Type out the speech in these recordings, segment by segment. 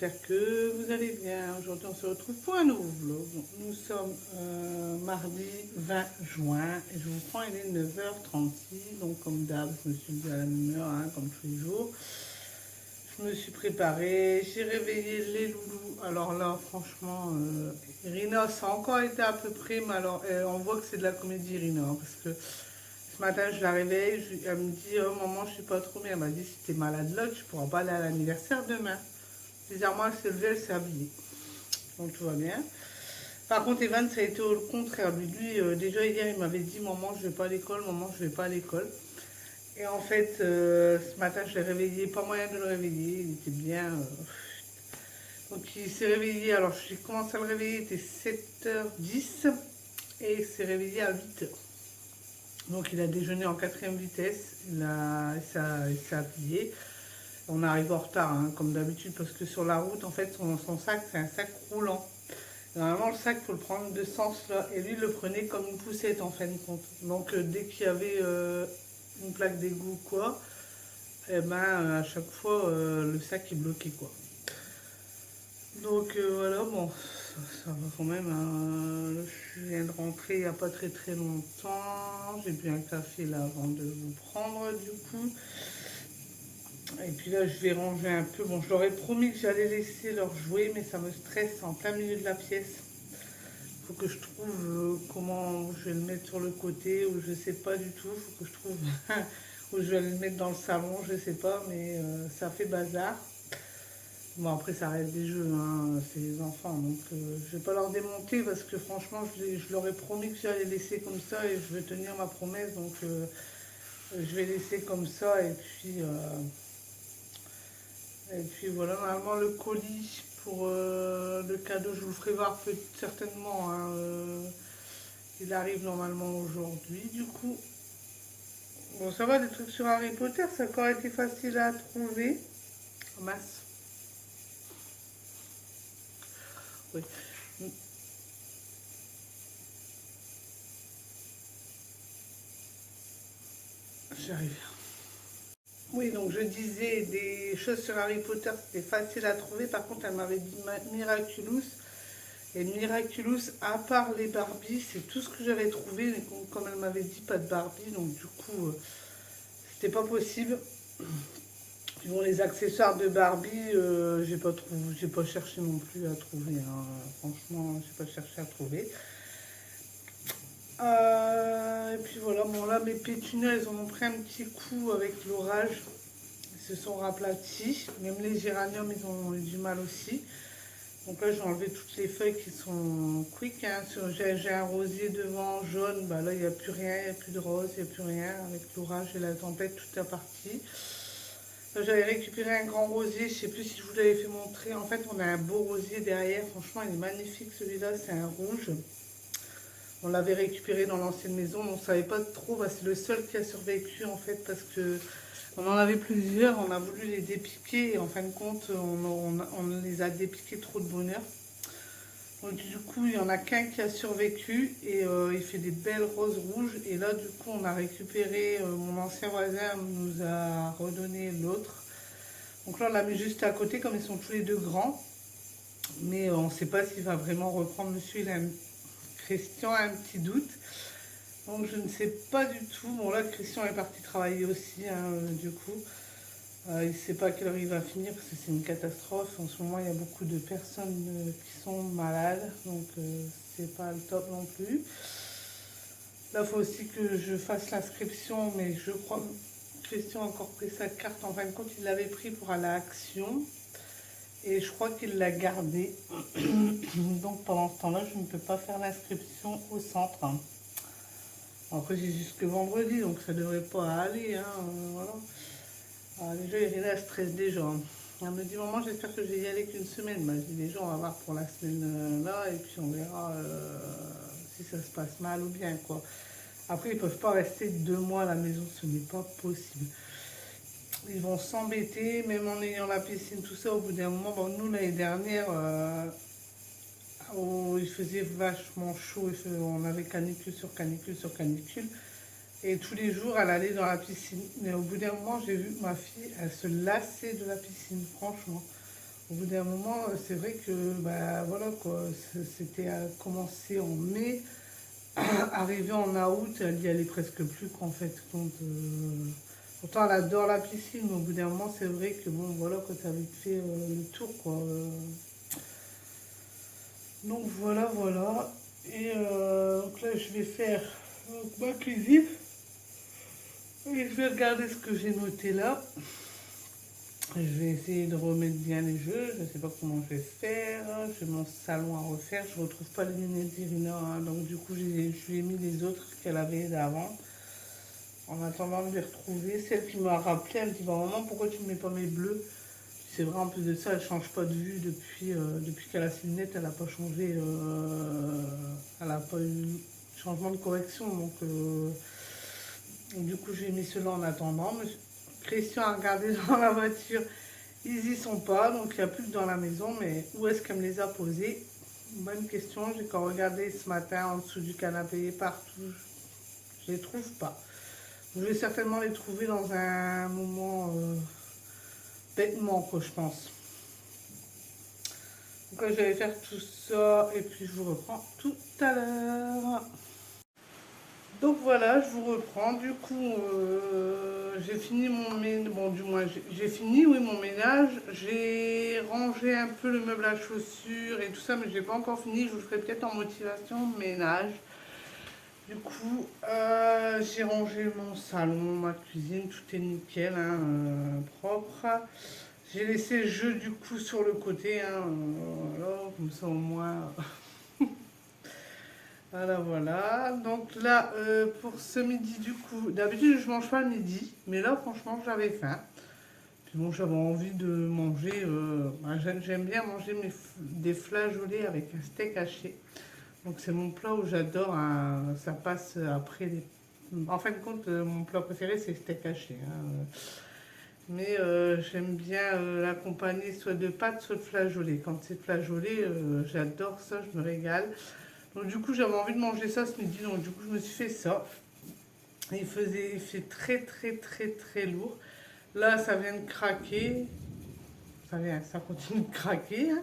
j'espère que vous allez bien. Aujourd'hui, on se retrouve pour un nouveau vlog. Nous sommes mardi 20 juin et je vous prends, il est 9h36. Donc, comme d'hab, je me suis levée à la même heure, hein, comme tous les jours. Je me suis préparée, j'ai réveillé les loulous. Alors là, franchement, Irina, ça a encore été à peu près, mais alors, on voit que c'est de la comédie, Irina, hein, parce que ce matin, je la réveille, elle me dit, oh maman, je suis pas trop bien. Elle m'a dit, si t'es malade là, tu pourras pas aller à l'anniversaire demain. Bizarrement, elle s'est levée, elle s'est habillée. Donc tout va bien. Par contre, Evan, ça a été au contraire. Lui, déjà hier, il m'avait dit, maman, je vais pas à l'école, maman, je vais pas à l'école. Et en fait, ce matin, je l'ai réveillé, pas moyen de le réveiller, il était bien. Donc il s'est réveillé, alors j'ai commencé à le réveiller, il était 7h10 et il s'est réveillé à 8h. Donc il a déjeuné en quatrième vitesse, il s'est habillé. On arrive en retard, hein, comme d'habitude, parce que sur la route, en fait, son sac, c'est un sac roulant. Normalement, le sac, il faut le prendre de sens là, et lui, il le prenait comme une poussette, en fin de compte. Donc dès qu'il y avait une plaque d'égout ou quoi, et ben, à chaque fois, le sac est bloqué, quoi. Donc voilà, bon, ça va quand même, hein. Je viens de rentrer il n'y a pas très très longtemps. J'ai bu un café là avant de vous prendre du coup. Et puis là, je vais ranger un peu. Bon, je leur ai promis que j'allais laisser leur jouer, mais ça me stresse en plein milieu de la pièce. Il faut que je trouve comment je vais le mettre sur le côté, ou je sais pas du tout. Il faut que je trouve où je vais le mettre dans le salon, je sais pas, mais ça fait bazar. Bon, après, ça reste des jeux, hein, c'est les enfants, donc je vais pas leur démonter parce que franchement, je leur ai promis que j'allais laisser comme ça et je vais tenir ma promesse, donc je vais laisser comme ça et puis voilà, normalement le colis pour le cadeau, je vous le ferai voir certainement, hein, il arrive normalement aujourd'hui, du coup. Bon, ça va, des trucs sur Harry Potter, ça a encore été facile à trouver. Oh, mince. Oui. J'arrive. Oui, donc je disais des choses sur Harry Potter, c'était facile à trouver. Par contre, elle m'avait dit Miraculous. Et Miraculous, à part les Barbies, c'est tout ce que j'avais trouvé. Mais comme elle m'avait dit, pas de Barbie. Donc du coup, c'était pas possible. Puis bon, les accessoires de Barbie, j'ai pas cherché non plus à trouver, hein. Franchement, j'ai pas cherché à trouver. Et puis voilà, bon là, mes pétunias, elles ont pris un petit coup avec l'orage. Se sont raplatis. Même les géraniums, ils ont eu du mal aussi. Donc là, j'ai enlevé toutes les feuilles qui sont quick, hein. J'ai un rosier devant jaune. Bah là, il n'y a plus rien, il n'y a plus de rose, il n'y a plus rien. Avec l'orage et la tempête, tout est parti. J'avais récupéré un grand rosier. Je ne sais plus si je vous l'avais fait montrer. En fait, on a un beau rosier derrière. Franchement, il est magnifique celui-là. C'est un rouge. On l'avait récupéré dans l'ancienne maison. On ne savait pas trop. Bah, c'est le seul qui a survécu en fait parce que on en avait plusieurs, on a voulu les dépiquer et en fin de compte, on les a dépiqués trop de bonheur. Donc du coup, il n'y en a qu'un qui a survécu et il fait des belles roses rouges. Et là, du coup, on a récupéré, mon ancien voisin nous a redonné l'autre. Donc là, on l'a mis juste à côté, comme ils sont tous les deux grands. Mais on ne sait pas s'il va vraiment reprendre. Monsieur, Christian a un petit doute. Donc je ne sais pas du tout. Bon là, Christian est parti travailler aussi, hein, du coup. Il ne sait pas à quelle heure il va finir parce que c'est une catastrophe. En ce moment, il y a beaucoup de personnes qui sont malades. Donc c'est pas le top non plus. Là, il faut aussi que je fasse l'inscription. Mais je crois que Christian a encore pris sa carte. En fin de compte, il l'avait pris pour aller à Action. Et je crois qu'il l'a gardé. Donc pendant ce temps-là, je ne peux pas faire l'inscription au centre. Après, c'est jusque vendredi, donc ça devrait pas aller, hein, voilà. Alors, déjà, Irina stresse déjà, hein. Elle me dit, maman, j'espère que je vais y aller qu'une semaine. Bah, je dis, déjà, on va voir pour la semaine là, et puis on verra si ça se passe mal ou bien, quoi. Après, ils peuvent pas rester 2 mois à la maison, ce n'est pas possible. Ils vont s'embêter, même en ayant la piscine, tout ça, au bout d'un moment. Bon, nous, l'année dernière, il faisait vachement chaud, on avait canicule sur canicule sur canicule. Et tous les jours, elle allait dans la piscine. Mais au bout d'un moment, j'ai vu que ma fille, elle se lassait de la piscine, franchement. Au bout d'un moment, c'est vrai que, bah voilà quoi, c'était commencé en mai, arrivé en août, elle y allait presque plus qu'en fait. Pourtant, elle adore la piscine, mais au bout d'un moment, c'est vrai que bon, voilà, quand tu as vite fait le tour, quoi. Donc voilà, voilà. Et donc là, je vais faire ma cuisine. Et je vais regarder ce que j'ai noté là. Je vais essayer de remettre bien les jeux. Je ne sais pas comment je vais faire. J'ai mon salon à refaire. Je ne retrouve pas les lunettes d'Irina, hein. Donc du coup, je lui ai mis les autres qu'elle avait d'avant. En attendant de les retrouver. Celle qui m'a rappelé, elle me dit bah, maman, pourquoi tu ne mets pas mes bleus? C'est vrai, en plus de ça, elle ne change pas de vue depuis qu'elle a ses lunettes. Elle n'a pas changé. Elle n'a pas eu de changement de correction. Donc, du coup, j'ai mis cela en attendant. Christian a regardé dans la voiture. Ils y sont pas, donc il n'y a plus que dans la maison. Mais où est-ce qu'elle me les a posés? Bonne question. J'ai quand regardé ce matin en dessous du canapé, partout. Je ne les trouve pas. Je vais certainement les trouver dans un moment bêtement, quoi, je pense. Donc là, je vais faire tout ça et puis je vous reprends tout à l'heure. Donc voilà, je vous reprends. Du coup, j'ai fini mon ménage. Bon, du moins, j'ai fini, oui, mon ménage. J'ai rangé un peu le meuble à chaussures et tout ça, mais je n'ai pas encore fini. Je vous le ferai peut-être en motivation ménage. Du coup, j'ai rangé mon salon, ma cuisine, tout est nickel, hein, propre. J'ai laissé le jeu du coup sur le côté, hein, voilà, comme ça au moins. Voilà, voilà. Donc là, pour ce midi, du coup, d'habitude je mange pas le midi, mais là, franchement, j'avais faim. Puis bon, j'avais envie de manger. Bah, j'aime bien manger des flageolets avec un steak haché. Donc c'est mon plat où j'adore, hein, ça passe après les. En fin de compte, mon plat préféré, c'est le steak haché, hein. Mais j'aime bien l'accompagner soit de pâtes, soit de flageolets. Quand c'est flageolé, j'adore ça, je me régale. Donc du coup, j'avais envie de manger ça ce midi, donc du coup, je me suis fait ça. Il fait très très très très lourd. Là, ça vient de craquer. Ça continue de craquer, hein.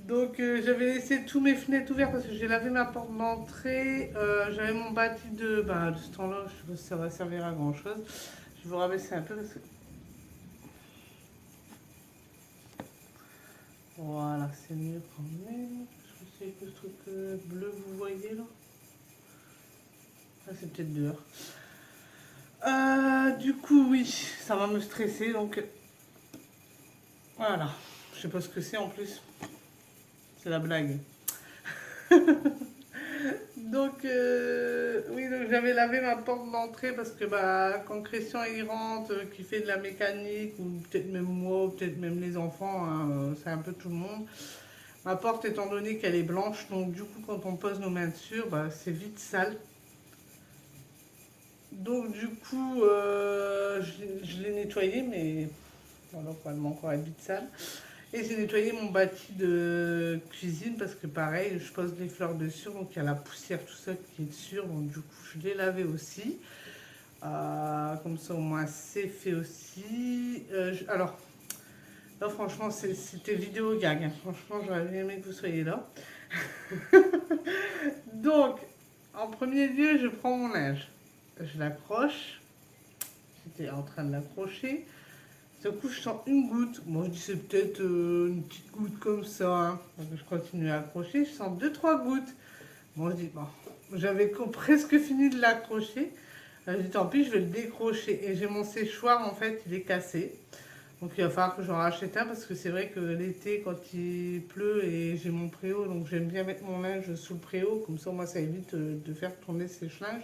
Donc j'avais laissé tous mes fenêtres ouvertes parce que j'ai lavé ma porte d'entrée. J'avais mon bâti de ce temps-là, je sais pas si ça va servir à grand chose. Je vais vous rabaisser un peu parce que. Voilà, c'est mieux quand même. Je sais que ce truc bleu, vous voyez là. Ah, c'est peut-être dehors. Du coup, oui, ça va me stresser, donc voilà. Je sais pas ce que c'est en plus. C'est la blague. Donc, oui, donc j'avais lavé ma porte d'entrée parce que bah, quand Christian il rentre, qui fait de la mécanique, ou peut-être même moi, ou peut-être même les enfants, hein, c'est un peu tout le monde. Ma porte, étant donné qu'elle est blanche, donc du coup, quand on pose nos mains dessus, bah, c'est vite sale. Donc, du coup, je l'ai nettoyé, mais voilà, elle m'a encore être vite sale. Et j'ai nettoyé mon bâti de cuisine parce que pareil, je pose les fleurs dessus, donc il y a la poussière, tout ça qui est dessus. Donc du coup, je l'ai lavé aussi. Comme ça, au moins, c'est fait aussi. Alors, là, franchement, c'était vidéo gag, hein. Franchement, j'aurais bien aimé que vous soyez là. Donc, en premier lieu, je prends mon linge. Je l'accroche. J'étais en train de l'accrocher. D'un coup, je sens une goutte. Moi, je dis c'est peut-être une petite goutte comme ça, hein. Donc, je continue à accrocher. Je sens deux, trois gouttes. Moi, je dis, bon, j'avais presque fini de l'accrocher. Je dis, tant pis, je vais le décrocher. Et j'ai mon séchoir, en fait, il est cassé. Donc, il va falloir que j'en rachète un parce que c'est vrai que l'été, quand il pleut et j'ai mon préau, donc j'aime bien mettre mon linge sous le préau. Comme ça, moi, ça évite de faire tourner le sèche-linge.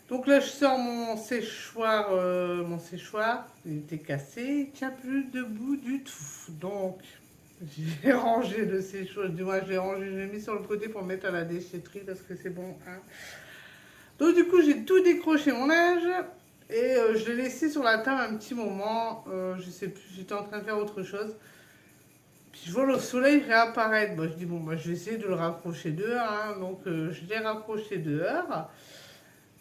Donc là, je sors mon séchoir, il était cassé, il ne tient plus debout du tout. Donc, j'ai rangé le séchoir, du moins, j'ai rangé, je l'ai mis sur le côté pour le mettre à la déchetterie parce que c'est bon, hein. Donc, du coup, j'ai tout décroché mon linge et je l'ai laissé sur la table un petit moment. Je sais plus, j'étais en train de faire autre chose. Puis je vois le soleil réapparaître. Bon, je dis, bon, bah, je vais essayer de le raccrocher dehors, hein. Donc, je l'ai raccroché dehors.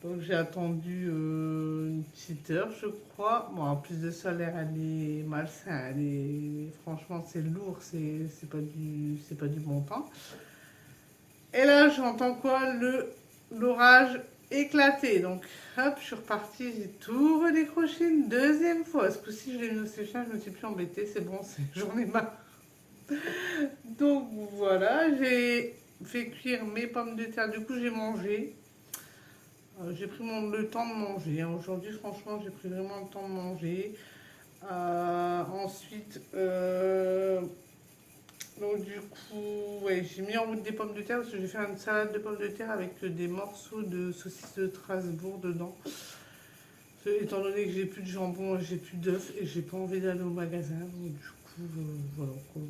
Donc j'ai attendu une petite heure, je crois. Bon, en plus de ça, l'air, elle est malsain. Franchement, c'est lourd, c'est pas du bon temps. Et là, j'entends quoi? L'orage éclater. Donc, hop, je suis repartie, j'ai tout redécroché une deuxième fois. Ce coup-ci, je l'ai mis au séchage, je me suis plus embêtée, c'est bon, j'en ai marre. Donc voilà, j'ai fait cuire mes pommes de terre. Du coup, j'ai mangé. J'ai pris le temps de manger, hein. Aujourd'hui, franchement, j'ai pris vraiment le temps de manger. Ensuite, donc du coup, ouais, j'ai mis en route des pommes de terre parce que j'ai fait une salade de pommes de terre avec des morceaux de saucisses de Strasbourg dedans. Étant donné que j'ai plus de jambon, j'ai plus d'œufs et j'ai pas envie d'aller au magasin, donc du coup, voilà quoi.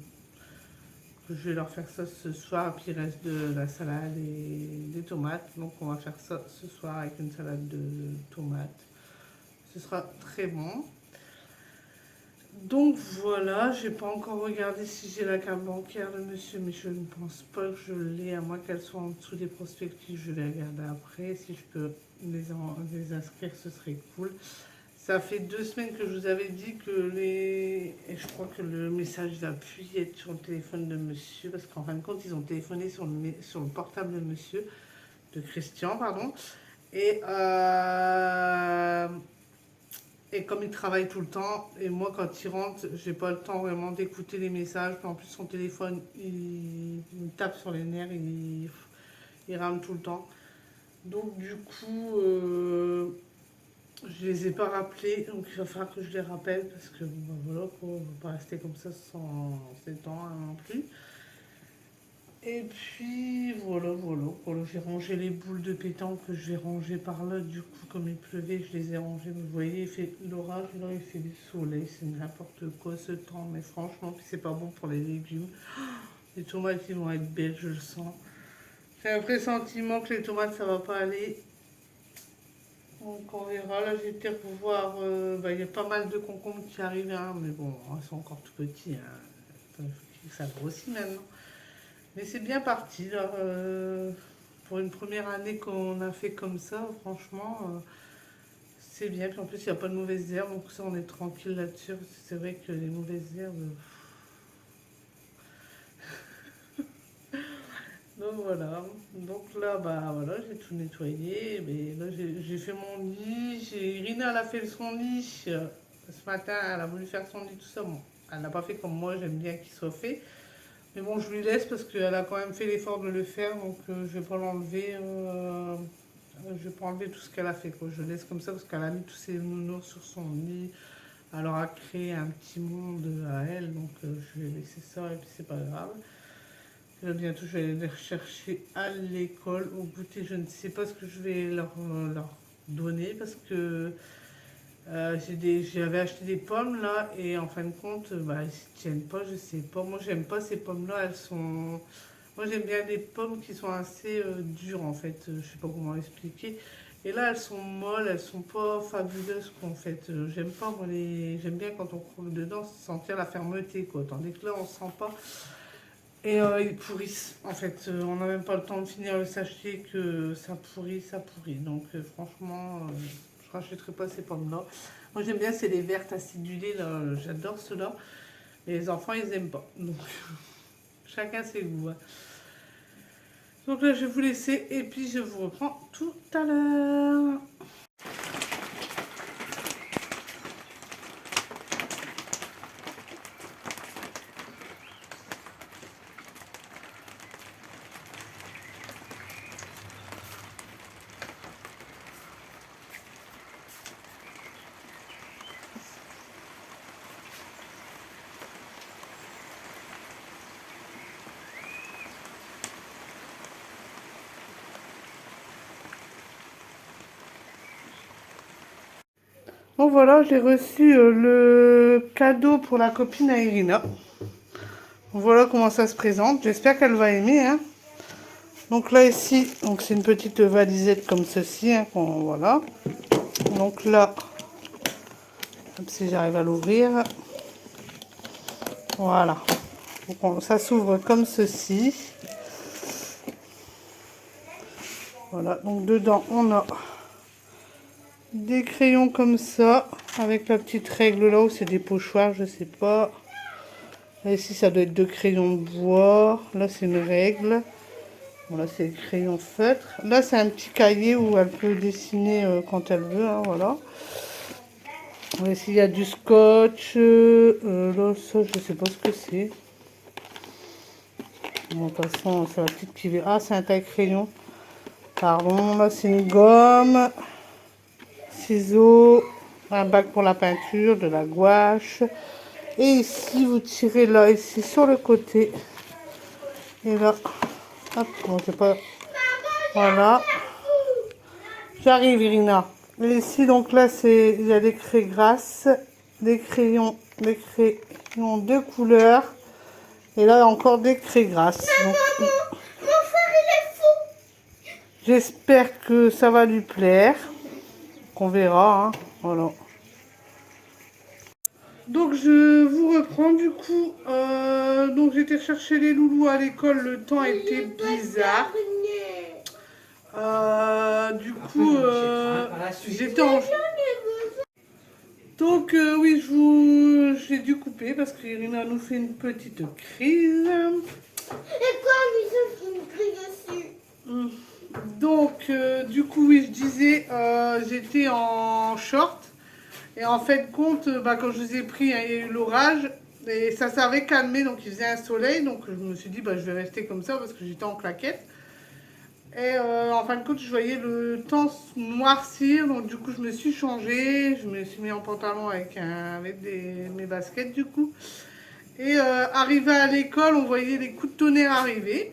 Je vais leur faire ça ce soir, puis il reste de la salade et des tomates. Donc on va faire ça ce soir avec une salade de tomates. Ce sera très bon. Donc voilà, j'ai pas encore regardé si j'ai la carte bancaire de monsieur, mais je ne pense pas que je l'ai, à moins qu'elle soit en dessous des prospectus. Je vais regarder après. Si je peux les inscrire, ce serait cool. Ça fait 2 semaines que je vous avais dit que et je crois que le message va plus être sur le téléphone de monsieur, parce qu'en fin de compte, ils ont téléphoné sur le portable de monsieur, de Christian, pardon. Et, et comme il travaille tout le temps, et moi quand il rentre, j'ai pas le temps vraiment d'écouter les messages. En plus, son téléphone, il tape sur les nerfs, il rame tout le temps. Donc du coup, je les ai pas rappelés, donc il va falloir que je les rappelle parce que ben voilà quoi, on va pas rester comme ça sans temps hein, non plus. Et puis voilà, j'ai rangé les boules de pétanque que je vais ranger par là. Du coup, comme il pleuvait, je les ai rangées. Vous voyez, il fait l'orage, là il fait du soleil, c'est n'importe quoi ce temps, mais franchement, c'est pas bon pour les légumes. Les tomates, ils vont être belles, je le sens. J'ai un pressentiment que les tomates, ça va pas aller. Donc on verra, là je vais peut-être voir, il y a pas mal de concombres qui arrivent, hein, mais bon, ils sont encore tout petits, hein. Attends, il faut que ça grossit maintenant. Mais c'est bien parti, là, pour une première année qu'on a fait comme ça, franchement, c'est bien. Puis en plus, il n'y a pas de mauvaises herbes, donc ça on est tranquille là-dessus. C'est vrai que les mauvaises herbes... Donc voilà, donc là, bah voilà, j'ai tout nettoyé, mais là j'ai fait mon lit, Irina elle a fait son lit ce matin, elle a voulu faire son lit, tout ça, bon, elle n'a pas fait comme moi, j'aime bien qu'il soit fait, mais bon, je lui laisse parce qu'elle a quand même fait l'effort de le faire, donc je vais pas l'enlever, je vais pas enlever tout ce qu'elle a fait, quoi. Je laisse comme ça parce qu'elle a mis tous ses nounours sur son lit, elle leur a créé un petit monde à elle, donc je vais laisser ça et puis c'est pas grave. Là, bientôt, je vais aller les rechercher à l'école, au goûter. Je ne sais pas ce que je vais leur donner parce que j'avais acheté des pommes là et en fin de compte, bah, ils ne tiennent pas, je sais pas. Moi, j'aime pas ces pommes-là. Elles sont. Moi, j'aime bien des pommes qui sont assez dures en fait. Je sais pas comment expliquer. Et là, elles sont molles, elles sont pas fabuleuses en fait. J'aime pas, moi, j'aime bien quand on croque dedans sentir la fermeté quoi. Tandis que là, on sent pas. Et ils pourrissent. En fait, on n'a même pas le temps de finir le sachet que ça pourrit, ça pourrit. Donc franchement, je rachèterai pas ces pommes-là. Moi j'aime bien, c'est les vertes acidulées, là. J'adore ceux-là. Mais les enfants, ils aiment pas. Donc chacun ses goûts, hein. Donc là, je vais vous laisser et puis je vous reprends tout à l'heure. Bon voilà, j'ai reçu le cadeau pour la copine à Irina. Voilà comment ça se présente. J'espère qu'elle va aimer, hein. Donc là ici, donc c'est une petite valisette comme ceci, hein, voilà. Donc là, si j'arrive à l'ouvrir, voilà. Donc ça s'ouvre comme ceci. Voilà, donc dedans on a des crayons comme ça, avec la petite règle là où c'est des pochoirs, je sais pas. Là, ici, ça doit être de crayons de bois. Là, c'est une règle. Bon, là, c'est crayon feutre. Là, c'est un petit cahier où elle peut dessiner quand elle veut, hein, voilà. Ici, il y a du scotch. Là, ça, je sais pas ce que c'est. Bon, de toute façon, c'est la petite qui vient. Ah, c'est un taille-crayon. Pardon, là, c'est une gomme. Ciseaux. Un bac pour la peinture, de la gouache. Et ici, vous tirez là, ici, sur le côté. Et là, hop, bon, c'est pas... Voilà. J'arrive, Irina. Et ici, donc là, c'est il y a des craies grasses, des crayons de couleur. Et là, encore des craies grasses. Donc, Mon frère, il est fou. j'espère que ça va lui plaire. Qu'on verra, hein. Voilà. Donc, je vous reprends. Du coup, donc j'étais chercher les loulous à l'école. Le temps était bizarre. Du coup, j'étais en... Donc, oui, j'ai dû couper parce qu'Irina nous fait une petite crise. Et quoi, ils ont une crise dessus. Donc, du coup, oui, je disais, j'étais en short. Et en fait, compte, quand je vous ai pris, hein, il y a eu l'orage. Et ça s'avait calmé, donc il faisait un soleil. Donc, je me suis dit, je vais rester comme ça parce que j'étais en claquette. Et en fin de compte, je voyais le temps noircir, donc du coup, je me suis changée. Je me suis mis en pantalon avec mes baskets, du coup. Et arrivé à l'école, on voyait les coups de tonnerre arriver.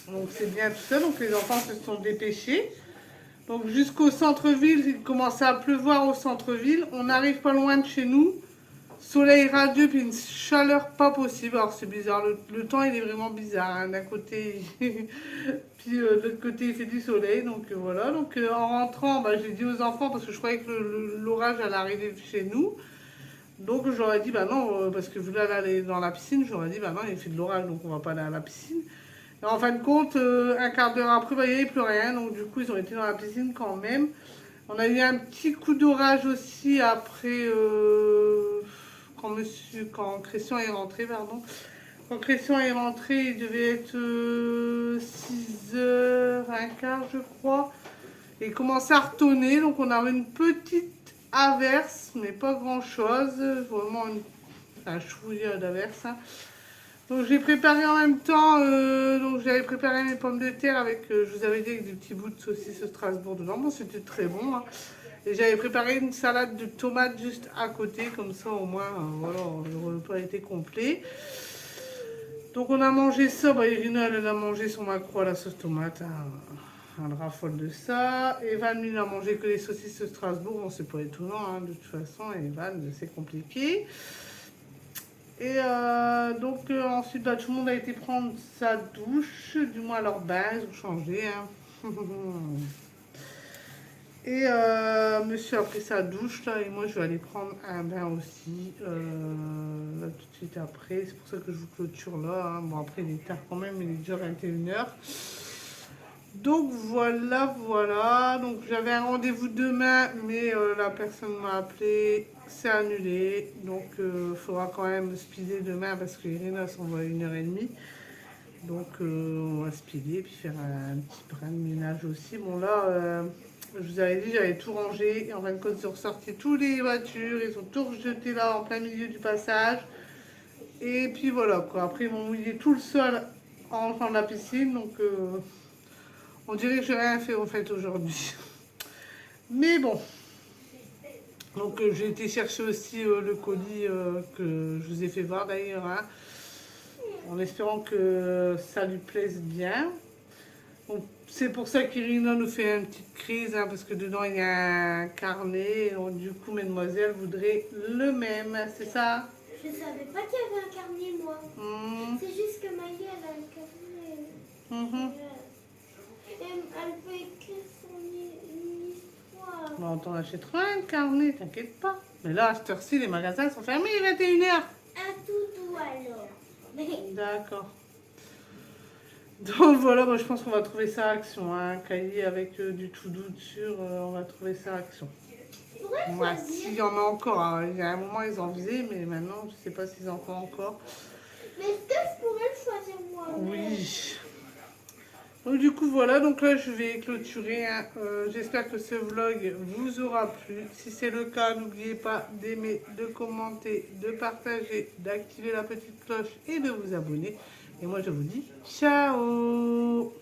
Donc c'est bien tout ça, donc les enfants se sont dépêchés. Donc jusqu'au centre-ville, il commençait à pleuvoir au centre-ville. On arrive pas loin de chez nous. Soleil radieux, puis une chaleur pas possible. Alors c'est bizarre, le temps il est vraiment bizarre. Hein. D'un côté, puis de l'autre côté il fait du soleil. Donc voilà, donc en rentrant, j'ai dit aux enfants, parce que je croyais que l'orage allait arriver chez nous. Donc j'aurais dit, non, parce que je voulais aller dans la piscine, j'aurais dit, non, il fait de l'orage, donc on va pas aller à la piscine. Et en fin de compte, un quart d'heure après, il n'y avait plus rien. Donc du coup, ils ont été dans la piscine quand même. On a eu un petit coup d'orage aussi après, quand Christian est rentré, pardon. Quand Christian est rentré, il devait être 6h15, je crois. Et il commençait à retonner, donc on avait une petite averse, mais pas grand-chose. Vraiment un chouïa d'averse. Hein. Donc j'ai préparé en même temps, donc j'avais préparé mes pommes de terre avec, je vous avais dit, avec des petits bouts de saucisse Strasbourg dedans. Bon, c'était très bon. Hein. Et j'avais préparé une salade de tomates juste à côté, comme ça au moins, voilà, le repas était complet. Donc on a mangé ça, Irina elle a mangé son maquereau à la sauce tomate, hein. Elle raffole de ça. Evan lui n'a mangé que les saucisses de Strasbourg, bon c'est pas étonnant, hein, de toute façon, Evan c'est compliqué. Et donc ensuite tout le monde a été prendre sa douche, du moins leur bain, ils ont changé. Hein. Et monsieur a pris sa douche là et moi je vais aller prendre un bain aussi là tout de suite après. C'est pour ça que je vous clôture là. Hein. Bon après il est tard quand même, il est déjà 21h. Donc voilà, voilà. Donc j'avais un rendez-vous demain mais la personne m'a appelé, c'est annulé. Donc il faudra quand même speeder demain parce que Irina s'en va à 1h30. Donc on va speeder et puis faire un petit brin de ménage aussi. Bon là... je vous avais dit, j'avais tout rangé. Et en fin de compte, ils ont ressorti toutes les voitures. Ils ont tout rejeté là en plein milieu du passage. Et puis voilà quoi. Après, ils m'ont mouillé tout le sol en rentrant de la piscine. Donc, on dirait que j'ai rien fait en fait aujourd'hui. Mais bon. Donc, j'ai été chercher aussi le colis que je vous ai fait voir d'ailleurs. Hein, en espérant que ça lui plaise bien. C'est pour ça qu'Irina nous fait une petite crise, hein, parce que dedans il y a un carnet. Donc, du coup, mesdemoiselles voudraient le même, c'est ça? Je savais pas qu'il y avait un carnet, moi. C'est juste que Maïa, elle a un carnet. Elle peut écrire une histoire. Bon, t'en achèteras un carnet, t'inquiète pas. Mais là, à cette heure-ci, les magasins sont fermés, il est 21h. Un toutou alors. D'accord. Donc voilà, moi je pense qu'on va trouver ça action. Un cahier avec du tout doux dessus, on va trouver ça action. Ouais, s'il y en a encore, hein. Il y a un moment ils en faisaient, mais maintenant je sais pas s'ils en font encore. Mais est-ce que je pourrais le choisir moi-même? Oui. Donc du coup voilà, donc là je vais clôturer. Hein. J'espère que ce vlog vous aura plu. Si c'est le cas, n'oubliez pas d'aimer, de commenter, de partager, d'activer la petite cloche et de vous abonner. Et moi je vous dis ciao.